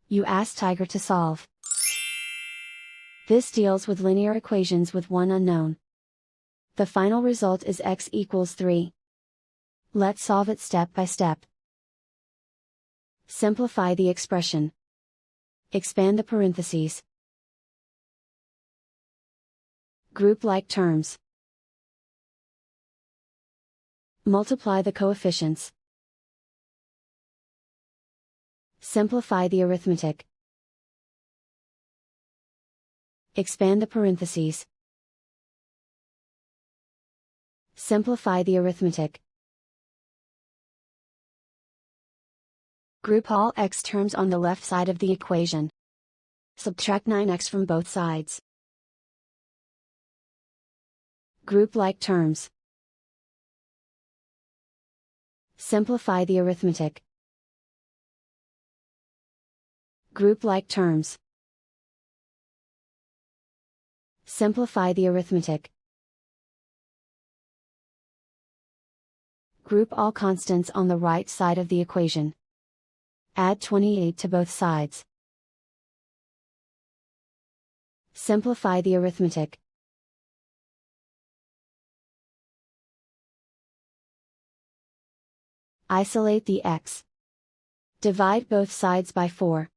You ask Tiger to solve. This deals with linear equations with one unknown. The final result is x equals 3. Let's solve it step by step. Simplify the expression. Expand the parentheses. Group like terms. Multiply the coefficients. Simplify the arithmetic. Expand the parentheses. Simplify the arithmetic. Group all x terms on the left side of the equation. Subtract 9x from both sides. Group like terms. Simplify the arithmetic. Group like terms. Simplify the arithmetic. Group all constants on the right side of the equation. Add 28 to both sides. Simplify the arithmetic. Isolate the x. Divide both sides by 4.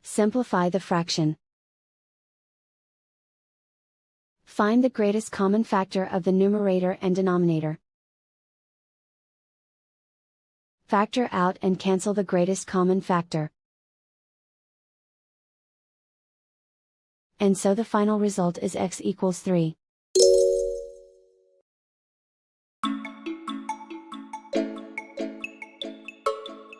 Simplify the fraction. Find the greatest common factor of the numerator and denominator. Factor out and cancel the greatest common factor. And so the final result is x equals 3.